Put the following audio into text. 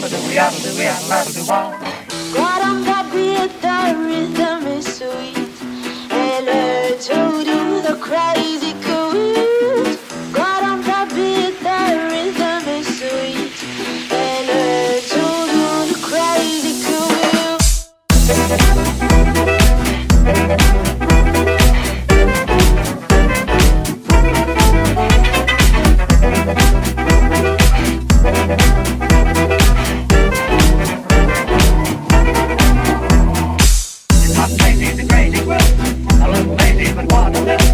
Got on the beat, the rhythm is sweet. And learn to do the crazy cool. Got on the beat, the rhythm is sweet. And learn to do the crazy cool. Crazy, the crazy groove. A little lazy, but what to do?